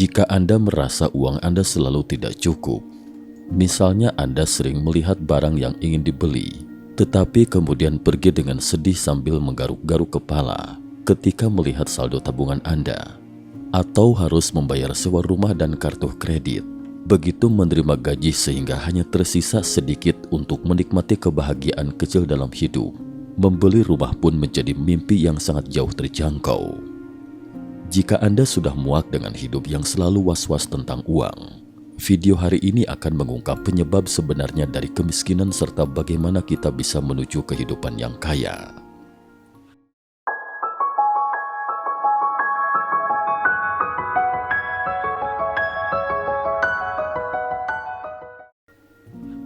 Jika Anda merasa uang Anda selalu tidak cukup, misalnya Anda sering melihat barang yang ingin dibeli, tetapi kemudian pergi dengan sedih sambil menggaruk-garuk kepala ketika melihat saldo tabungan Anda, atau harus membayar sewa rumah dan kartu kredit, begitu menerima gaji sehingga hanya tersisa sedikit untuk menikmati kebahagiaan kecil dalam hidup, membeli rumah pun menjadi mimpi yang sangat jauh terjangkau. Jika Anda sudah muak dengan hidup yang selalu was-was tentang uang, video hari ini akan mengungkap penyebab sebenarnya dari kemiskinan serta bagaimana kita bisa menuju kehidupan yang kaya.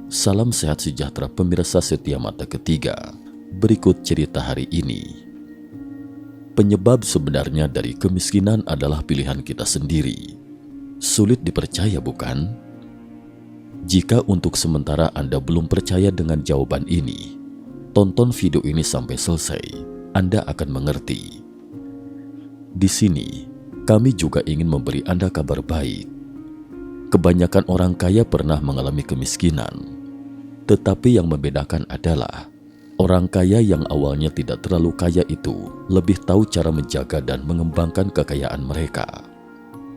Salam sehat sejahtera pemirsa setia mata ketiga. Berikut cerita hari ini. Penyebab sebenarnya dari kemiskinan adalah pilihan kita sendiri. Sulit dipercaya, bukan? Jika untuk sementara Anda belum percaya dengan jawaban ini, tonton video ini sampai selesai. Anda akan mengerti. Di sini, kami juga ingin memberi Anda kabar baik. Kebanyakan orang kaya pernah mengalami kemiskinan, tetapi yang membedakan adalah orang kaya yang awalnya tidak terlalu kaya itu lebih tahu cara menjaga dan mengembangkan kekayaan mereka.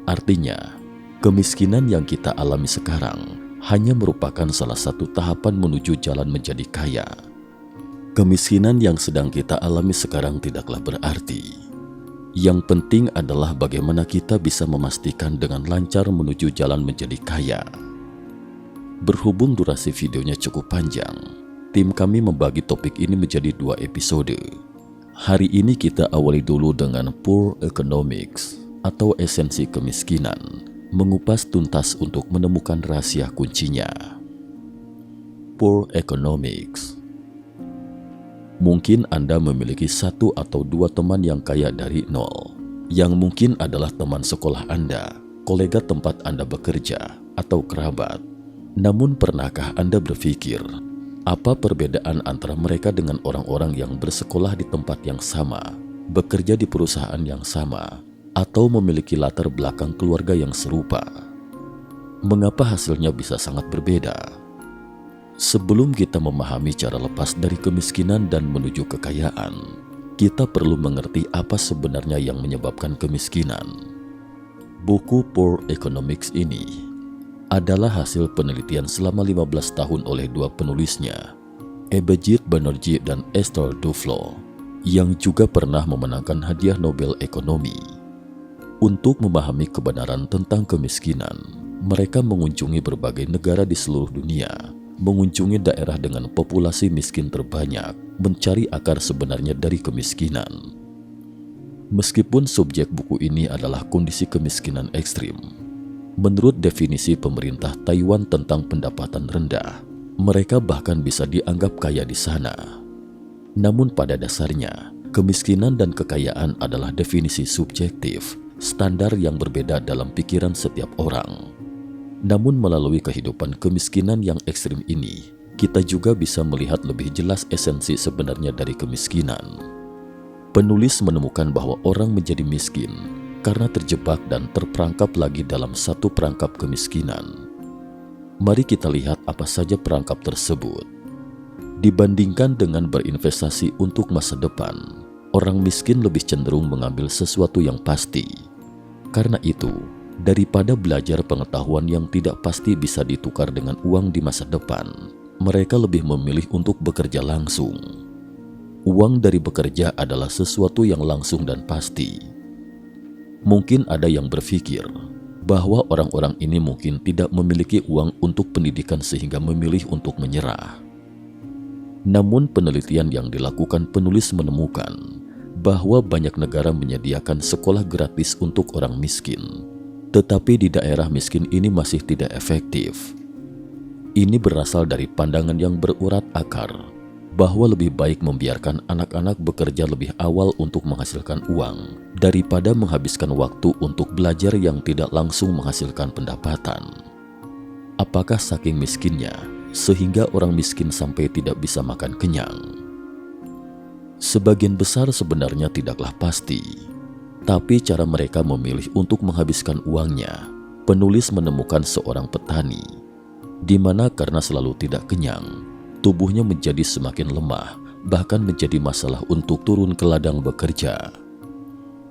Artinya, kemiskinan yang kita alami sekarang hanya merupakan salah satu tahapan menuju jalan menjadi kaya. Kemiskinan yang sedang kita alami sekarang tidaklah berarti. Yang penting adalah bagaimana kita bisa memastikan dengan lancar menuju jalan menjadi kaya. Berhubung durasi videonya cukup panjang, tim kami membagi topik ini menjadi 2 episode. Hari ini kita awali dulu dengan Poor Economics atau esensi kemiskinan, mengupas tuntas untuk menemukan rahasia kuncinya. Poor Economics. Mungkin Anda memiliki 1 atau 2 teman yang kaya dari nol, yang mungkin adalah teman sekolah Anda, kolega tempat Anda bekerja, atau kerabat. Namun pernahkah Anda berpikir, apa perbedaan antara mereka dengan orang-orang yang bersekolah di tempat yang sama, bekerja di perusahaan yang sama, atau memiliki latar belakang keluarga yang serupa? Mengapa hasilnya bisa sangat berbeda? Sebelum kita memahami cara lepas dari kemiskinan dan menuju kekayaan, kita perlu mengerti apa sebenarnya yang menyebabkan kemiskinan. Buku Poor Economics ini adalah hasil penelitian selama 15 tahun oleh 2 penulisnya, Abhijit Banerjee dan Esther Duflo, yang juga pernah memenangkan hadiah Nobel Ekonomi. Untuk memahami kebenaran tentang kemiskinan, mereka mengunjungi berbagai negara di seluruh dunia, mengunjungi daerah dengan populasi miskin terbanyak, mencari akar sebenarnya dari kemiskinan. Meskipun subjek buku ini adalah kondisi kemiskinan ekstrim, menurut definisi pemerintah Taiwan tentang pendapatan rendah, mereka bahkan bisa dianggap kaya di sana. Namun pada dasarnya, kemiskinan dan kekayaan adalah definisi subjektif, standar yang berbeda dalam pikiran setiap orang. Namun melalui kehidupan kemiskinan yang ekstrim ini, kita juga bisa melihat lebih jelas esensi sebenarnya dari kemiskinan. Penulis menemukan bahwa orang menjadi miskin karena terjebak dan terperangkap lagi dalam satu perangkap kemiskinan. Mari kita lihat apa saja perangkap tersebut. Dibandingkan dengan berinvestasi untuk masa depan, orang miskin lebih cenderung mengambil sesuatu yang pasti. Karena itu, daripada belajar pengetahuan yang tidak pasti bisa ditukar dengan uang di masa depan, mereka lebih memilih untuk bekerja langsung. Uang dari bekerja adalah sesuatu yang langsung dan pasti. Mungkin ada yang berpikir bahwa orang-orang ini mungkin tidak memiliki uang untuk pendidikan sehingga memilih untuk menyerah. Namun penelitian yang dilakukan penulis menemukan bahwa banyak negara menyediakan sekolah gratis untuk orang miskin, tetapi di daerah miskin ini masih tidak efektif. Ini berasal dari pandangan yang berurat akar bahwa lebih baik membiarkan anak-anak bekerja lebih awal untuk menghasilkan uang daripada menghabiskan waktu untuk belajar yang tidak langsung menghasilkan pendapatan. Apakah saking miskinnya sehingga orang miskin sampai tidak bisa makan kenyang? Sebagian besar sebenarnya tidaklah pasti. Tapi cara mereka memilih untuk menghabiskan uangnya, penulis menemukan seorang petani, di mana karena selalu tidak kenyang, tubuhnya menjadi semakin lemah, bahkan menjadi masalah untuk turun ke ladang bekerja.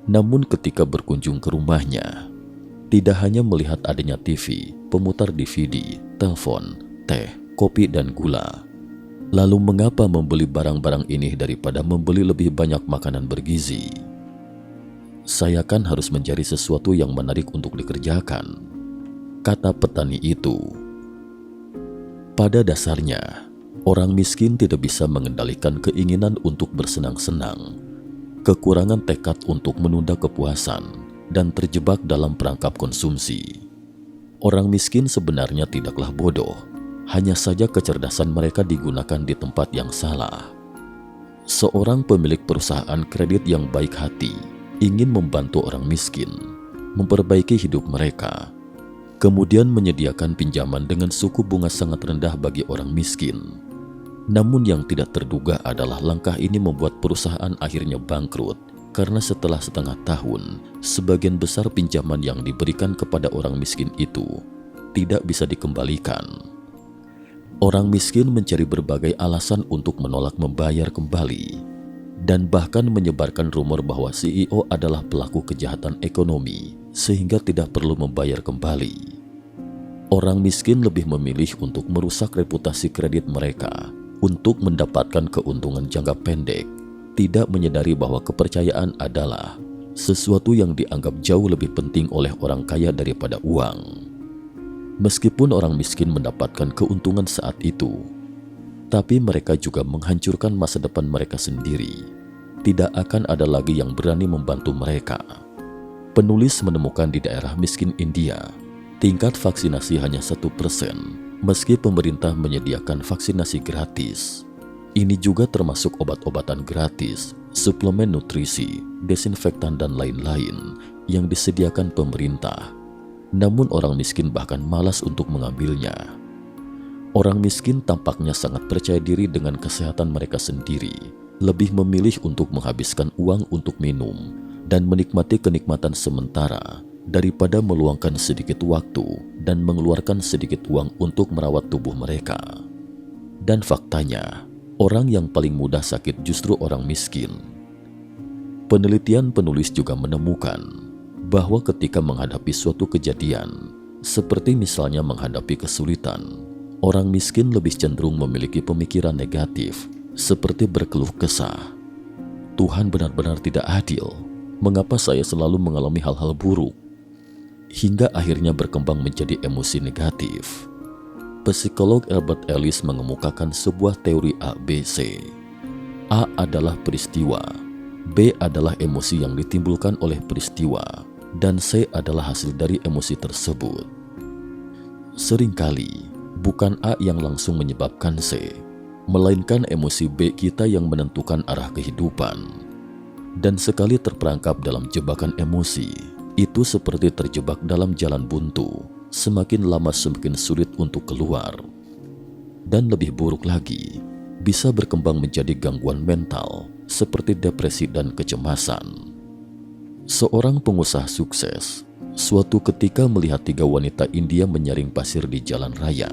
Namun ketika berkunjung ke rumahnya, tidak hanya melihat adanya TV, pemutar DVD, telepon, teh, kopi, dan gula. Lalu mengapa membeli barang-barang ini daripada membeli lebih banyak makanan bergizi? Saya kan harus mencari sesuatu yang menarik untuk dikerjakan, kata petani itu. Pada dasarnya, orang miskin tidak bisa mengendalikan keinginan untuk bersenang-senang, kekurangan tekad untuk menunda kepuasan, dan terjebak dalam perangkap konsumsi. Orang miskin sebenarnya tidaklah bodoh, hanya saja kecerdasan mereka digunakan di tempat yang salah. Seorang pemilik perusahaan kredit yang baik hati ingin membantu orang miskin, memperbaiki hidup mereka, kemudian menyediakan pinjaman dengan suku bunga sangat rendah bagi orang miskin. Namun yang tidak terduga adalah langkah ini membuat perusahaan akhirnya bangkrut, karena setelah setengah tahun, sebagian besar pinjaman yang diberikan kepada orang miskin itu tidak bisa dikembalikan. Orang miskin mencari berbagai alasan untuk menolak membayar kembali, dan bahkan menyebarkan rumor bahwa CEO adalah pelaku kejahatan ekonomi sehingga tidak perlu membayar kembali. Orang miskin lebih memilih untuk merusak reputasi kredit mereka untuk mendapatkan keuntungan jangka pendek, tidak menyadari bahwa kepercayaan adalah sesuatu yang dianggap jauh lebih penting oleh orang kaya daripada uang. Meskipun orang miskin mendapatkan keuntungan saat itu, tapi mereka juga menghancurkan masa depan mereka sendiri. Tidak akan ada lagi yang berani membantu mereka. Penulis menemukan di daerah miskin India, tingkat vaksinasi hanya 1%, meski pemerintah menyediakan vaksinasi gratis. Ini juga termasuk obat-obatan gratis, suplemen nutrisi, desinfektan, dan lain-lain yang disediakan pemerintah. Namun orang miskin bahkan malas untuk mengambilnya. Orang miskin tampaknya sangat percaya diri dengan kesehatan mereka sendiri, lebih memilih untuk menghabiskan uang untuk minum dan menikmati kenikmatan sementara daripada meluangkan sedikit waktu dan mengeluarkan sedikit uang untuk merawat tubuh mereka. Dan faktanya, orang yang paling mudah sakit justru orang miskin. Penelitian penulis juga menemukan bahwa ketika menghadapi suatu kejadian, seperti misalnya menghadapi kesulitan, orang miskin lebih cenderung memiliki pemikiran negatif, seperti berkeluh kesah. Tuhan benar-benar tidak adil. Mengapa saya selalu mengalami hal-hal buruk? Hingga akhirnya berkembang menjadi emosi negatif. Psikolog Albert Ellis mengemukakan sebuah teori ABC. A adalah peristiwa, B adalah emosi yang ditimbulkan oleh peristiwa, dan C adalah hasil dari emosi tersebut. Seringkali, bukan A yang langsung menyebabkan C, melainkan emosi B kita yang menentukan arah kehidupan. Dan sekali terperangkap dalam jebakan emosi, itu seperti terjebak dalam jalan buntu, semakin lama semakin sulit untuk keluar. Dan lebih buruk lagi, bisa berkembang menjadi gangguan mental, seperti depresi dan kecemasan. Seorang pengusaha sukses, suatu ketika melihat 3 wanita India menyaring pasir di jalan raya.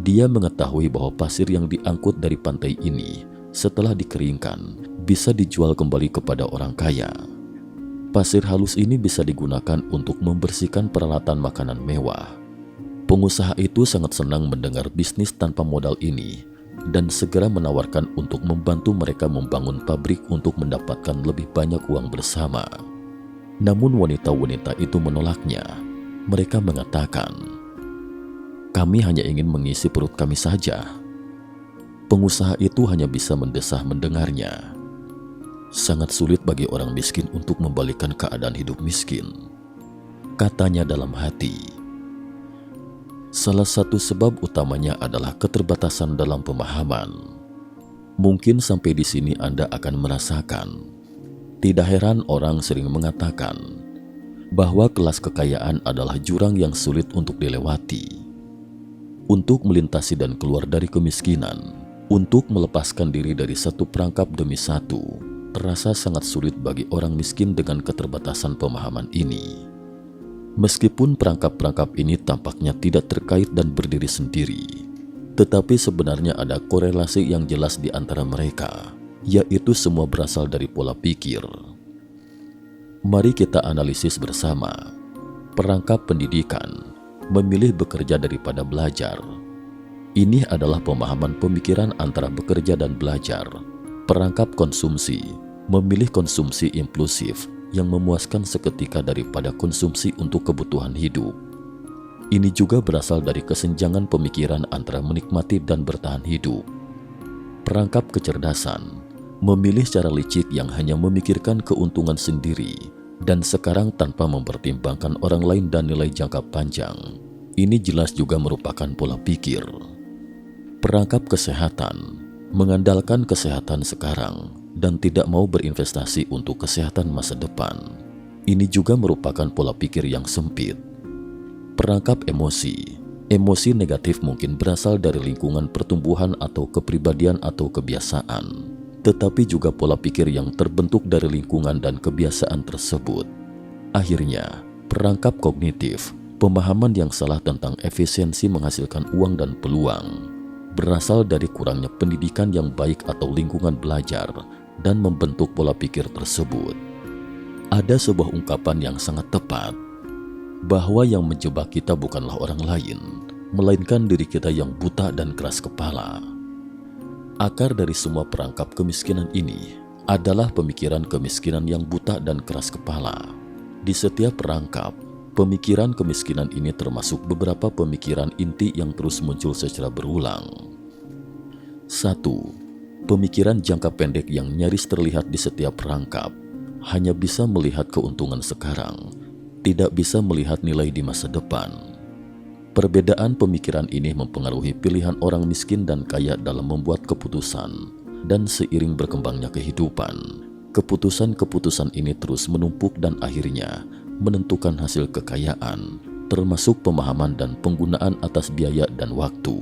Dia mengetahui bahwa pasir yang diangkut dari pantai ini setelah dikeringkan bisa dijual kembali kepada orang kaya. Pasir halus ini bisa digunakan untuk membersihkan peralatan makanan mewah. Pengusaha itu sangat senang mendengar bisnis tanpa modal ini dan segera menawarkan untuk membantu mereka membangun pabrik untuk mendapatkan lebih banyak uang bersama. Namun wanita-wanita itu menolaknya. Mereka mengatakan, "Kami hanya ingin mengisi perut kami saja." Pengusaha itu hanya bisa mendesah mendengarnya. Sangat sulit bagi orang miskin untuk membalikkan keadaan hidup miskin, katanya dalam hati. Salah satu sebab utamanya adalah keterbatasan dalam pemahaman. Mungkin sampai di sini Anda akan merasakan. Tidak heran orang sering mengatakan bahwa kelas kekayaan adalah jurang yang sulit untuk dilewati. Untuk melintasi dan keluar dari kemiskinan, untuk melepaskan diri dari satu perangkap demi satu, terasa sangat sulit bagi orang miskin dengan keterbatasan pemahaman ini. Meskipun perangkap-perangkap ini tampaknya tidak terkait dan berdiri sendiri, tetapi sebenarnya ada korelasi yang jelas di antara mereka, yaitu semua berasal dari pola pikir. Mari kita analisis bersama. Perangkap pendidikan, memilih bekerja daripada belajar. Ini adalah pemahaman pemikiran antara bekerja dan belajar. Perangkap konsumsi, memilih konsumsi impulsif yang memuaskan seketika daripada konsumsi untuk kebutuhan hidup. Ini juga berasal dari kesenjangan pemikiran antara menikmati dan bertahan hidup. Perangkap kecerdasan, memilih secara licik yang hanya memikirkan keuntungan sendiri dan sekarang tanpa mempertimbangkan orang lain dan nilai jangka panjang. Ini jelas juga merupakan pola pikir. Perangkap kesehatan, mengandalkan kesehatan sekarang dan tidak mau berinvestasi untuk kesehatan masa depan. Ini juga merupakan pola pikir yang sempit. Perangkap emosi, emosi negatif mungkin berasal dari lingkungan pertumbuhan atau kepribadian atau kebiasaan, tetapi juga pola pikir yang terbentuk dari lingkungan dan kebiasaan tersebut. Akhirnya, perangkap kognitif, pemahaman yang salah tentang efisiensi menghasilkan uang dan peluang, berasal dari kurangnya pendidikan yang baik atau lingkungan belajar dan membentuk pola pikir tersebut. Ada sebuah ungkapan yang sangat tepat, bahwa yang menjebak kita bukanlah orang lain, melainkan diri kita yang buta dan keras kepala. Akar dari semua perangkap kemiskinan ini adalah pemikiran kemiskinan yang buta dan keras kepala. Di setiap perangkap, pemikiran kemiskinan ini termasuk beberapa pemikiran inti yang terus muncul secara berulang. 1. Pemikiran jangka pendek yang nyaris terlihat di setiap perangkap, hanya bisa melihat keuntungan sekarang, tidak bisa melihat nilai di masa depan. Perbedaan pemikiran ini mempengaruhi pilihan orang miskin dan kaya dalam membuat keputusan, dan seiring berkembangnya kehidupan, keputusan-keputusan ini terus menumpuk dan akhirnya menentukan hasil kekayaan, termasuk pemahaman dan penggunaan atas biaya dan waktu.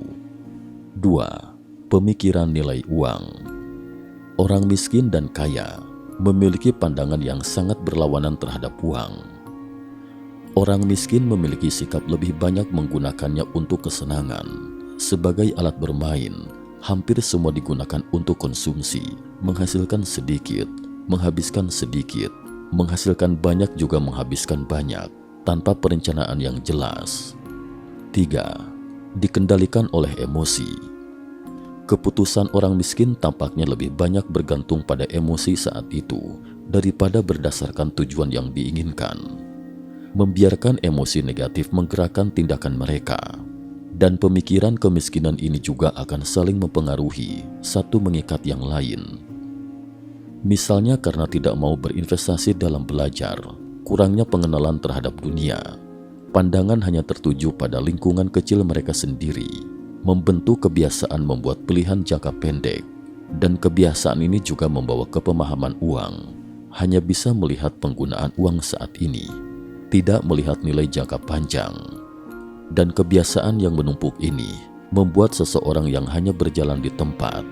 2. Pemikiran nilai uang. Orang miskin dan kaya memiliki pandangan yang sangat berlawanan terhadap uang. Orang miskin memiliki sikap lebih banyak menggunakannya untuk kesenangan. Sebagai alat bermain, hampir semua digunakan untuk konsumsi, menghasilkan sedikit, menghabiskan sedikit, menghasilkan banyak juga menghabiskan banyak, tanpa perencanaan yang jelas. 3. Dikendalikan oleh emosi. Keputusan orang miskin tampaknya lebih banyak bergantung pada emosi saat itu daripada berdasarkan tujuan yang diinginkan. Membiarkan emosi negatif menggerakkan tindakan mereka. Dan pemikiran kemiskinan ini juga akan saling mempengaruhi, satu mengikat yang lain. Misalnya karena tidak mau berinvestasi dalam belajar, kurangnya pengenalan terhadap dunia, pandangan hanya tertuju pada lingkungan kecil mereka sendiri, membentuk kebiasaan membuat pilihan jangka pendek, dan kebiasaan ini juga membawa ke pemahaman uang, hanya bisa melihat penggunaan uang saat ini, tidak melihat nilai jangka panjang. Dan kebiasaan yang menumpuk ini membuat seseorang yang hanya berjalan di tempat,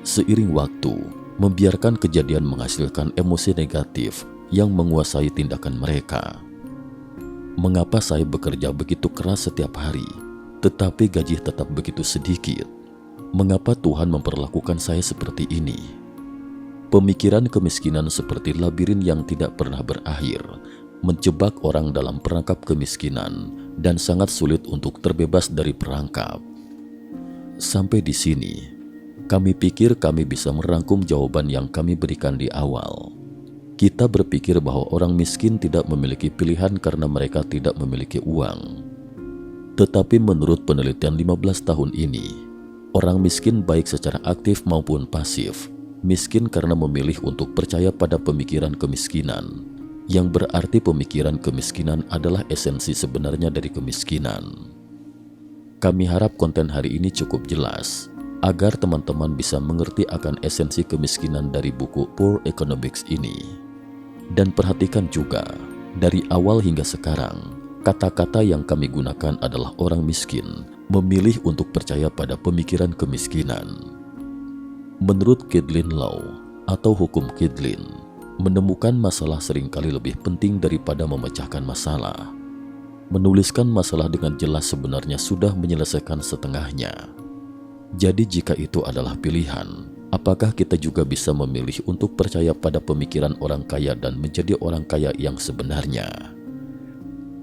seiring waktu, membiarkan kejadian menghasilkan emosi negatif yang menguasai tindakan mereka. Mengapa saya bekerja begitu keras setiap hari, tetapi gaji tetap begitu sedikit? Mengapa Tuhan memperlakukan saya seperti ini? Pemikiran kemiskinan seperti labirin yang tidak pernah berakhir, menjebak orang dalam perangkap kemiskinan dan sangat sulit untuk terbebas dari perangkap. Sampai di sini, kami pikir kami bisa merangkum jawaban yang kami berikan di awal. Kita berpikir bahwa orang miskin tidak memiliki pilihan karena mereka tidak memiliki uang. Tetapi menurut penelitian 15 tahun ini, orang miskin baik secara aktif maupun pasif, miskin karena memilih untuk percaya pada pemikiran kemiskinan, yang berarti pemikiran kemiskinan adalah esensi sebenarnya dari kemiskinan. Kami harap konten hari ini cukup jelas, agar teman-teman bisa mengerti akan esensi kemiskinan dari buku Poor Economics ini. Dan perhatikan juga, dari awal hingga sekarang, kata-kata yang kami gunakan adalah orang miskin memilih untuk percaya pada pemikiran kemiskinan. Menurut Caitlin Low, atau hukum Kydlin, menemukan masalah seringkali lebih penting daripada memecahkan masalah. Menuliskan masalah dengan jelas sebenarnya sudah menyelesaikan setengahnya. Jadi jika itu adalah pilihan, apakah kita juga bisa memilih untuk percaya pada pemikiran orang kaya dan menjadi orang kaya yang sebenarnya?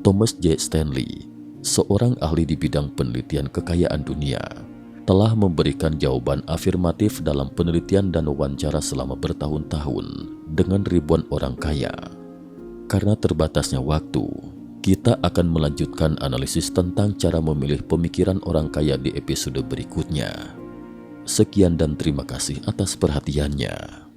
Thomas J. Stanley, seorang ahli di bidang penelitian kekayaan dunia, telah memberikan jawaban afirmatif dalam penelitian dan wawancara selama bertahun-tahun dengan ribuan orang kaya. Karena terbatasnya waktu, kita akan melanjutkan analisis tentang cara memilih pemikiran orang kaya di episode berikutnya. Sekian dan terima kasih atas perhatiannya.